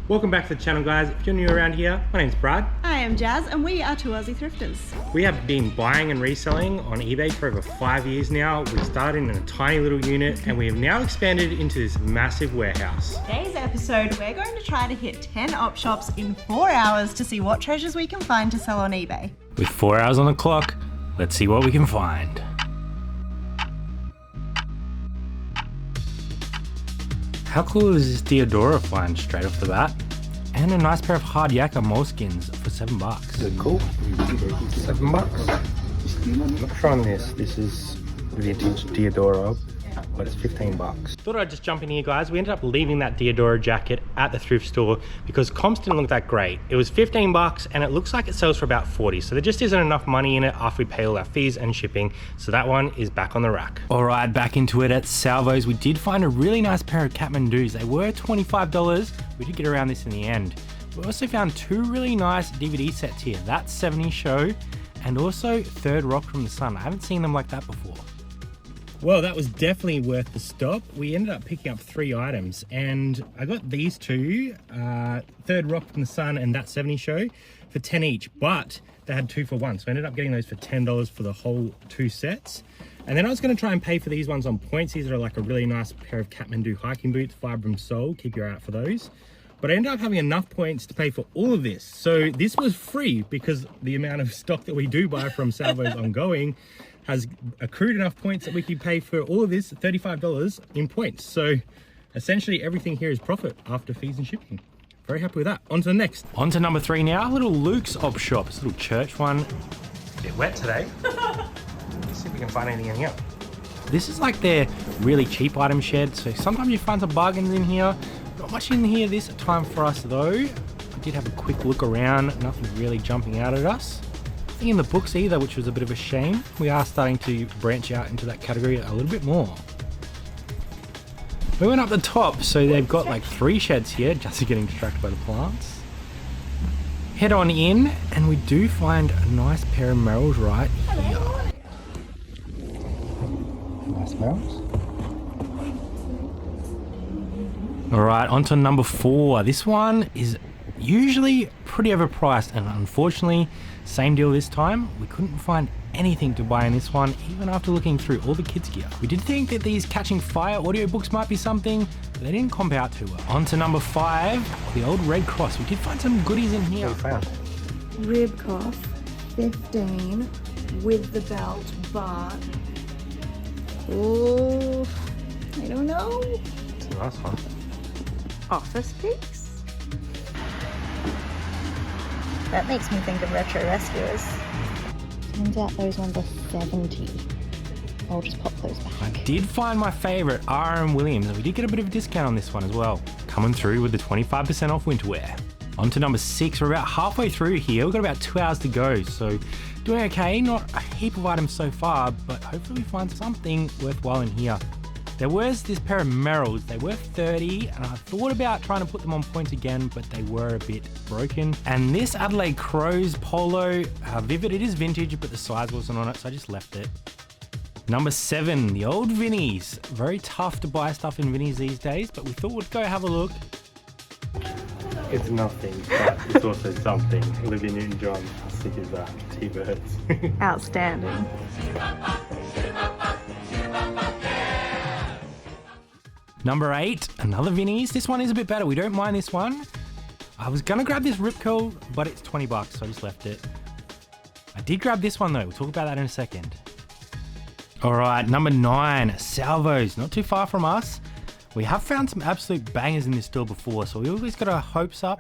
Welcome back to the channel, guys. If you're new around here, my name's Brad. I am Jazz, and we are two Aussie thrifters. We have been buying and reselling on eBay for over 5 years now. We started in a tiny little unit and we have now expanded into this massive warehouse. Today's episode, we're going to try to hit 10 op shops in 4 hours to see what treasures we can find to sell on eBay. With 4 hours on the clock, let's see what we can find. How cool is this Diodora find straight off the bat? And a nice pair of hard yakka moleskins for $7. Is it cool? $7? I'm not sure on this. This is vintage Diodora, but it's $15. Thought I'd just jump in here, guys. We ended up leaving that Diodora jacket at the thrift store because comps didn't look that great. It was $15 and it looks like it sells for about 40. So there just isn't enough money in it after we pay all our fees and shipping. So that one is back on the rack. All right, back into it at Salvo's. We did find a really nice pair of Kathmandu's. They were $25. We did get around this in the end. We also found two really nice DVD sets here. That's 70 Show and also Third Rock from the Sun. I haven't seen them like that before. Well, that was definitely worth the stop. We ended up picking up 3 items and I got these two, Third Rock from the Sun and That 70 Show for 10 each, but they had 2 for 1. So I ended up getting those for $10 for the whole 2 sets. And then I was gonna try and pay for these ones on points. These are like a really nice pair of Kathmandu hiking boots, Vibram Sole, keep your eye out for those. But I ended up having enough points to pay for all of this. So this was free because the amount of stock that we do buy from Salvo's ongoing has accrued enough points that we could pay for all of this $35 in points. So essentially everything here is profit after fees and shipping. Very happy with that. On to the next. On to number 3 now, little Luke's op shop. It's a little church one. A bit wet today. Let's see if we can find anything in here. This is like their really cheap item shed. So sometimes you find some bargains in here. Not much in here this time for us though. I did have a quick look around, nothing really jumping out at us. In the books either, which was a bit of a shame. We are starting to branch out into that category a little bit more. We went up the top, so they've got like 3 sheds here, just getting distracted by the plants. Head on in, and we do find a nice pair of Merrills right here. Nice Merrills. All right, on to number 4. This one is usually pretty overpriced, and unfortunately, same deal this time. We couldn't find anything to buy in this one, even after looking through all the kids gear. We did think that these Catching Fire audiobooks might be something, but they didn't comp out too well. On to number 5, the old Red Cross. We did find some goodies in here. What we found? Rib cuff, 15 with the belt, but oh, I don't know. It's a nice one. Office Peaks? That makes me think of Retro Rescuers. Turns out those ones are 70. I'll just pop those back. I did find my favorite, R.M. Williams, and we did get a bit of a discount on this one as well. Coming through with the 25% off winter wear. On to number 6, we're about halfway through here. We've got about 2 hours to go, so doing okay. Not a heap of items so far, but hopefully we find something worthwhile in here. There was this pair of Merrills. They were 30, and I thought about trying to put them on point again, but they were a bit broken. And this Adelaide Crows Polo, Vivid, it is vintage, but the size wasn't on it, so I just left it. Number 7, the old Vinnies. Very tough to buy stuff in Vinnies these days, but we thought we'd go have a look. It's nothing, but it's also something. Olivia Newton-John, how sick is that? T-Birds. Outstanding. Number 8, another Vinnies. This one is a bit better. We don't mind this one. I was gonna grab this Rip Curl, but it's $20, so I just left it. I did grab this one though. We'll talk about that in a second. All right, number 9, Salvo's. Not too far from us. We have found some absolute bangers in this store before, so we always got our hopes up.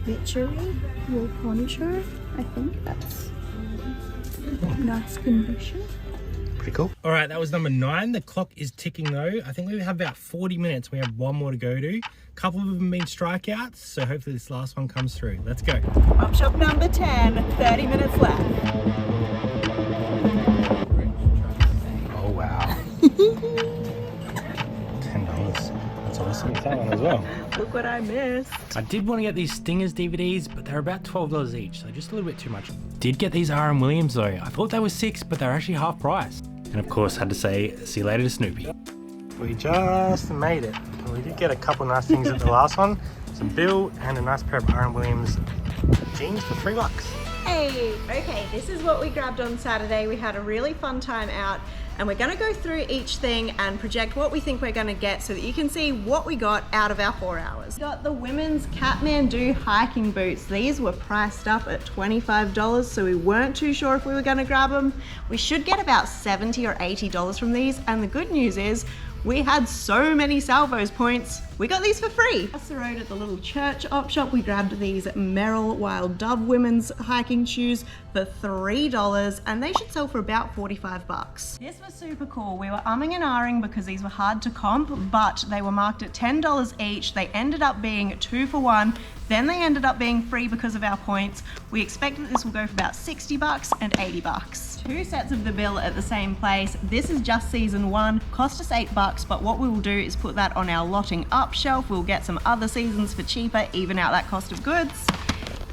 Witchery, wool poncho. I think that's nice condition. Pretty cool. All right, that was number 9. The clock is ticking though. I think we have about 40 minutes. We have one more to go to. A couple of them have been strikeouts, so hopefully this last one comes through. Let's go. Op shop number 10, 30 minutes left. Oh wow. $10. That's awesome. That one as well. Look what I missed. I did want to get these Stingers DVDs, but they're about $12 each, so just a little bit too much. Did get these R.M. Williams though. I thought they were $6, but they're actually half price. And of course, had to say, see you later to Snoopy. We just made it. We did get a couple nice things at the last one. some Bill, and a nice pair of R. Williams jeans for $3. Hey, okay, this is what we grabbed on Saturday. We had a really fun time out, and we're gonna go through each thing and project what we think we're gonna get so that you can see what we got out of our 4 hours. We got the women's Kathmandu hiking boots. These were priced up at $25, so we weren't too sure if we were gonna grab them. We should get about $70 or $80 from these, and the good news is we had so many Salvos points, we got these for free. Across the road at the little church op shop, we grabbed these Merrill Wild Dove women's hiking shoes for $3, and they should sell for about 45 bucks. This was super cool. We were umming and ahhing because these were hard to comp, but they were marked at $10 each. They ended up being 2 for 1. Then they ended up being free because of our points. We expect that this will go for about 60 bucks and 80 bucks. 2 sets of the bill at the same place. This is just season 1, cost us 8 bucks, but what we will do is put that on our lotting up shelf. We'll get some other seasons for cheaper, even out that cost of goods.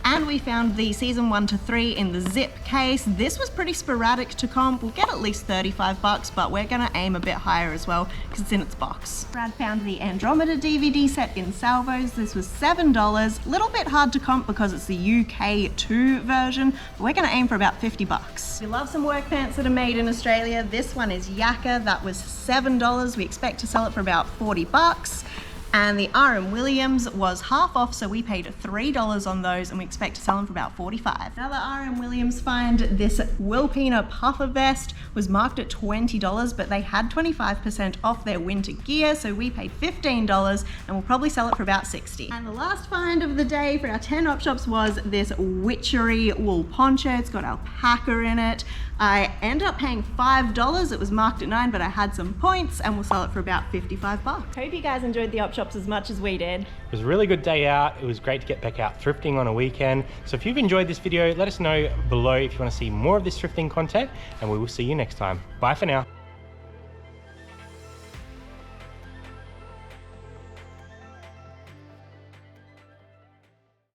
And we found the season 1 to 3 in the zip case. This was pretty sporadic to comp. We'll get at least 35 bucks, but we're gonna aim a bit higher as well because it's in its box. Brad found the Andromeda DVD set in Salvos. This was $7. A little bit hard to comp because it's the UK2 version, but we're gonna aim for about 50 bucks. We love some work pants that are made in Australia. This one is Yakka. That was $7. We expect to sell it for about 40 bucks. And the R.M. Williams was half off, so we paid $3 on those, and we expect to sell them for about 45. Another R.M. Williams find, this Wilpena puffer vest was marked at $20, but they had 25% off their winter gear, so we paid $15, and we'll probably sell it for about 60. And the last find of the day for our 10 op shops was this Witchery wool poncho. It's got alpaca in it. I ended up paying $5. It was marked at $9, but I had some points, and we'll sell it for about 55 bucks. Hope you guys enjoyed the op shops as much as we did. It was a really good day out. It was great to get back out thrifting on a weekend. So if you've enjoyed this video, let us know below if you want to see more of this thrifting content, and we will see you next time. Bye for now.